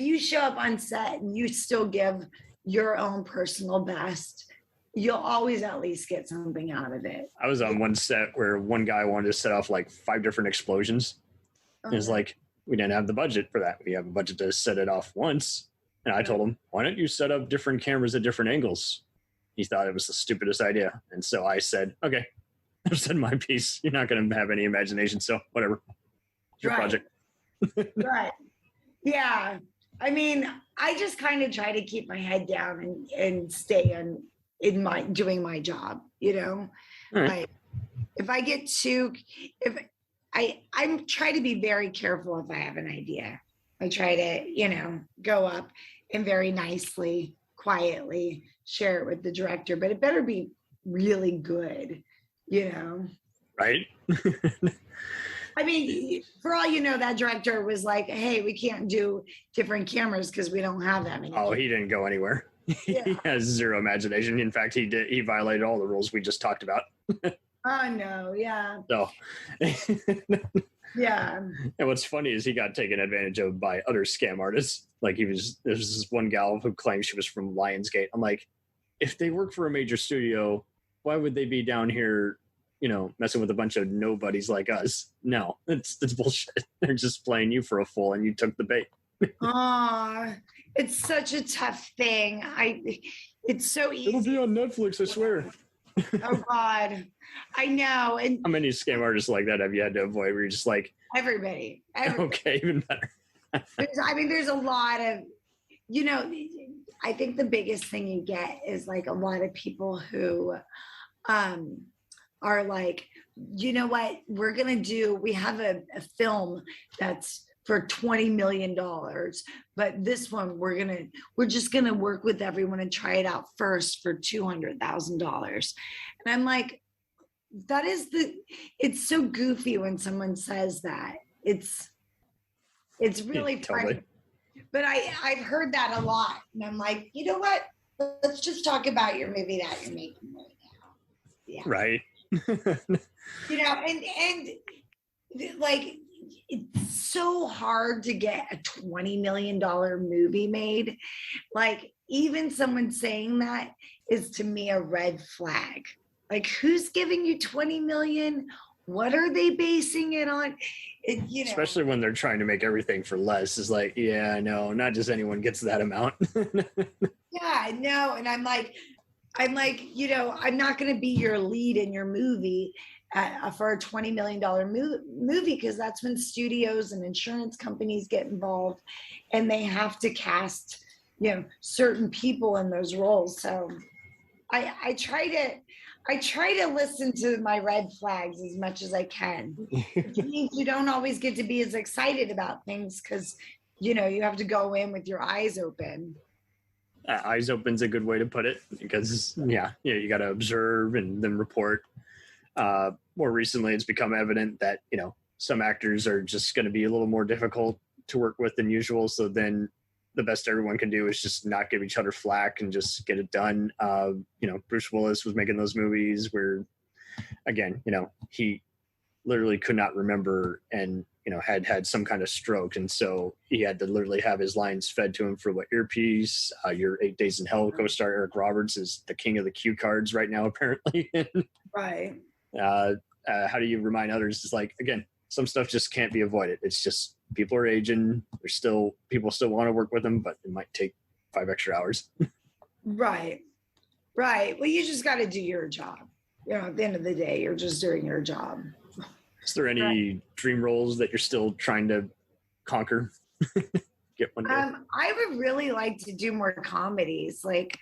you show up on set and you still give your own personal best, you'll always at least get something out of it. I was on one set where one guy wanted to set off like 5 different explosions. Okay. It's like, we didn't have the budget for that. We have a budget to set it off once. And I told him, why don't you set up different cameras at different angles? He thought it was the stupidest idea. And so I said, okay, I've said my piece. You're not going to have any imagination. So whatever. It's your project. Right. Yeah. I mean, I just kind of try to keep my head down and stay doing my job, Right. Like if I get I try to be very careful if I have an idea. I try to, go up and very nicely, quietly share it with the director, but it better be really good, Right. I mean, for all you know, that director was like, hey, we can't do different cameras because we don't have that many. Oh, he didn't go anywhere. Yeah. He has zero imagination. In fact, he violated all the rules we just talked about. Oh, no. Yeah. So, yeah. And what's funny is he got taken advantage of by other scam artists. Like there's this one gal who claims she was from Lionsgate. I'm like, if they work for a major studio, why would they be down here, messing with a bunch of nobodies like us? No, it's bullshit. They're just playing you for a fool, and you took the bait. It's such a tough thing. It's so easy. It'll be on Netflix, I swear. Oh God, I know. And how many scam artists like that have you had to avoid? Where you're just like everybody. Okay, even better. There's a lot of, I think the biggest thing you get is like a lot of people who, are like, you know what, we have a film that's for $20 million, but this one we're just gonna work with everyone and try it out first for $200,000. And I'm like, it's so goofy when someone says that. It's really funny. But I've heard that a lot, and I'm like, you know what? Let's just talk about your movie that you're making right now. Yeah. Right. And like, it's so hard to get a $20 million movie made. Like, even someone saying that is to me a red flag. Like, who's giving you 20 million? What are they basing it on? Especially when they're trying to make everything for less. Is like, yeah, no, not just anyone gets that amount. Yeah, no. And I'm like, I'm not going to be your lead in your movie for a $20 million movie, because that's when studios and insurance companies get involved, and they have to cast, certain people in those roles. So I try to listen to my red flags as much as I can. It means you don't always get to be as excited about things because, you have to go in with your eyes open. Eyes open's a good way to put it, because you got to observe and then report. More recently, it's become evident that some actors are just going to be a little more difficult to work with than usual. So then the best everyone can do is just not give each other flack and just get it done. Bruce Willis was making those movies where, again, he literally could not remember and had some kind of stroke, and so he had to literally have his lines fed to him for what earpiece. Your 8 Days in Hell co-star Eric Roberts is the king of the cue cards right now, apparently. Right. How do you remind others? It's like, again, some stuff just can't be avoided. It's just people are aging. People still want to work with them, but it might take 5 extra hours. Right. Well, you just got to do your job. At the end of the day, you're just doing your job. Is there any dream roles that you're still trying to conquer? Get one day? I would really like to do more comedies. Like,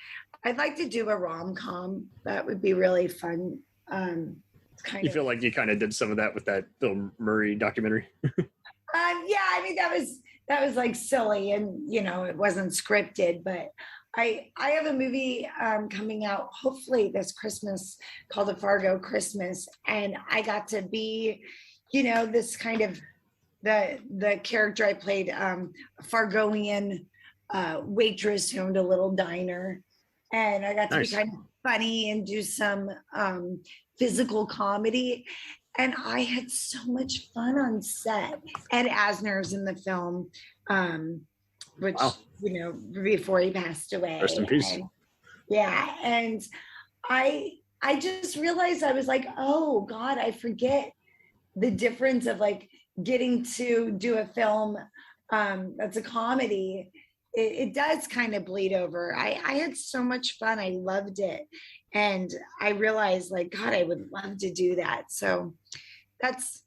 I'd like to do a rom-com. That would be really fun. You feel like you kind of did some of that with that Bill Murray documentary? Yeah, I mean that was like silly, and it wasn't scripted, but I have a movie coming out hopefully this Christmas called The Fargo Christmas, and I got to be, this kind of the character I played, a Fargoian waitress who owned a little diner, and I got to be kind of funny and do some physical comedy. And I had so much fun on set. Ed Asner's in the film, which, before he passed away. Rest in peace. And I just realized, I was like, oh God, I forget the difference of like getting to do a film that's a comedy. It does kind of bleed over. I had so much fun. I loved it. And I realized, like, God, I would love to do that. So that's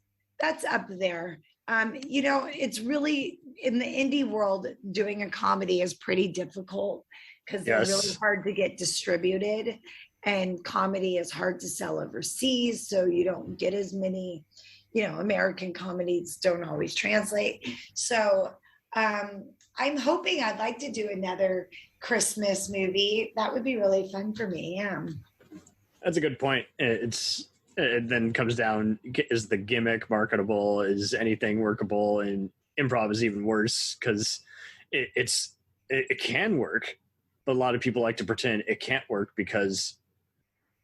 up there. It's really, in the indie world, doing a comedy is pretty difficult because they're really hard to get distributed, and comedy is hard to sell overseas. So you don't get as many, American comedies don't always translate. So I'm hoping, I'd like to do another Christmas movie. That would be really fun for me. Yeah. That's a good point. It then comes down, is the gimmick marketable? Is anything workable? And improv is even worse because it can work, but a lot of people like to pretend it can't work because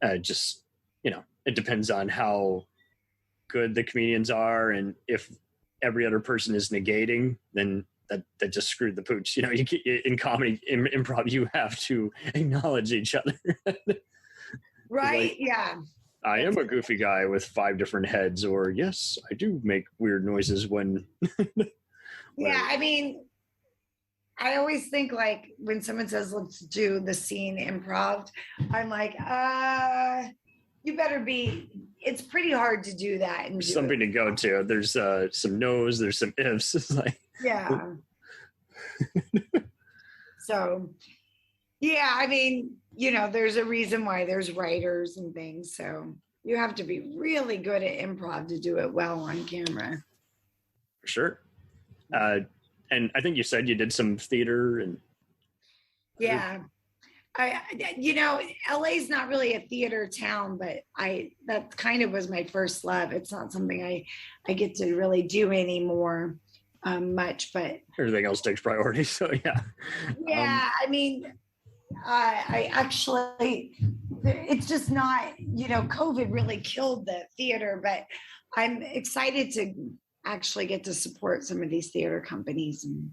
it depends on how good the comedians are, and if every other person is negating, then that just screwed the pooch. In comedy, in improv, you have to acknowledge each other. Right. Like, yeah. I am a goofy guy with 5 different heads, or yes, I do make weird noises when. Yeah. I mean, I always think, like, when someone says, let's do the scene improv, I'm like, you better be, it's pretty hard to do that. And there's something to go to. There's some no's, there's some ifs. It's like, yeah. So, yeah, I mean, there's a reason why there's writers and things. So you have to be really good at improv to do it well on camera. For sure. And I think you said you did some theater and. Yeah. LA's not really a theater town, but that kind of was my first love. It's not something I get to really do anymore much, but everything else takes priority. So yeah. Yeah. I mean, I actually, it's just not, COVID really killed the theater, but I'm excited to actually get to support some of these theater companies and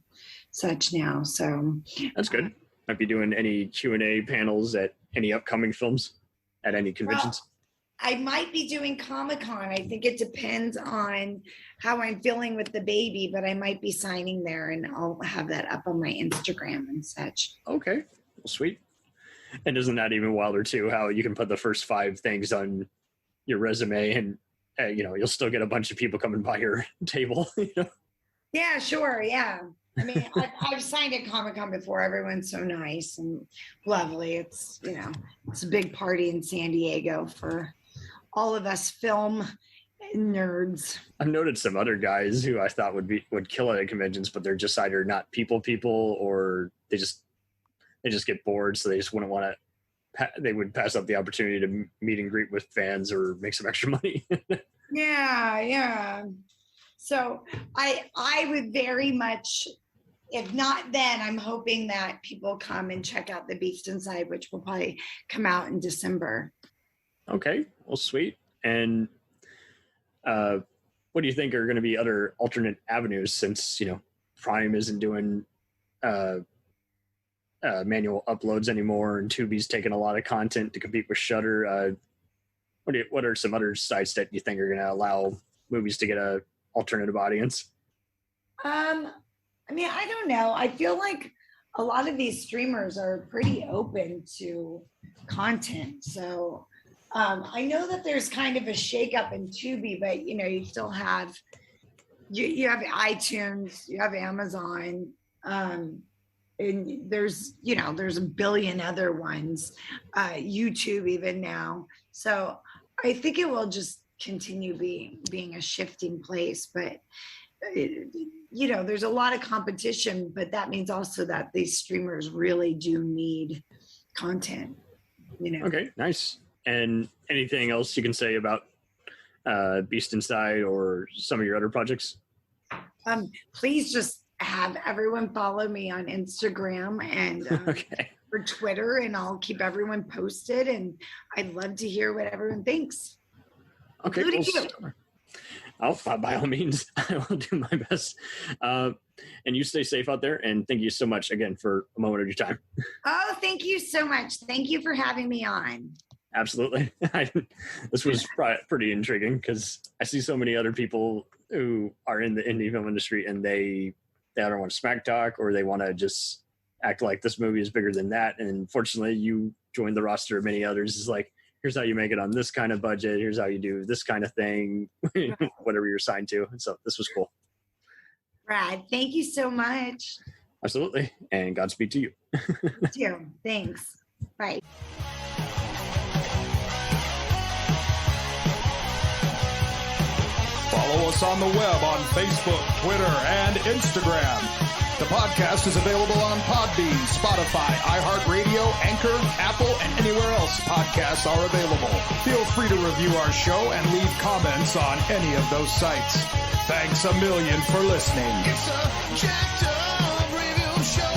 such now. So that's good. Might be doing any Q&A panels at any upcoming films at any conventions. Well, I might be doing Comic-Con. I think it depends on how I'm feeling with the baby, but I might be signing there, and I'll have that up on my Instagram and such. Okay. Well, sweet. And isn't that even wilder too, how you can put the first 5 things on your resume and you'll still get a bunch of people coming by your table. Yeah, sure. Yeah. I mean, I've signed at Comic-Con before. Everyone's so nice and lovely. It's, it's a big party in San Diego for all of us film nerds. I've noted some other guys who I thought would kill it at conventions, but they're just either not people or they just get bored. So they just wouldn't want to, they would pass up the opportunity to meet and greet with fans or make some extra money. Yeah. So I would very much, if not then, I'm hoping that people come and check out The Beast Inside, which will probably come out in December. Okay, well, sweet. And what do you think are going to be other alternate avenues since, Prime isn't doing manual uploads anymore, and Tubi's taking a lot of content to compete with Shudder? What are some other sites that you think are going to allow movies to get a alternative audience? I mean, I don't know. I feel like a lot of these streamers are pretty open to content. So I know that there's kind of a shakeup in Tubi, but you still have you have iTunes, you have Amazon. and there's a billion other ones, YouTube even now. So I think it will just continue being a shifting place, but there's a lot of competition, but that means also that these streamers really do need content. Okay, nice. And anything else you can say about Beast Inside or some of your other projects? Please just have everyone follow me on Instagram and for Twitter, and I'll keep everyone posted, and I'd love to hear what everyone thinks. Okay, by all means, I will do my best. And you stay safe out there, and thank you so much again for a moment of your time. Oh, thank you so much. Thank you for having me on. Absolutely. This was pretty intriguing because I see so many other people who are in the indie film industry, and they don't want to smack talk, or they want to just act like this movie is bigger than that. And fortunately, you joined the roster of many others. It's like, here's how you make it on this kind of budget. Here's how you do this kind of thing, whatever you're assigned to. And so this was cool. Brad, thank you so much. Absolutely. And Godspeed to you. You too. Thanks. Bye. Follow us on the web on Facebook, Twitter, and Instagram. The podcast is available on Podbean, Spotify, iHeartRadio, Anchor, Apple, and anywhere else podcasts are available. Feel free to review our show and leave comments on any of those sites. Thanks a million for listening. It's a jacked up radio show.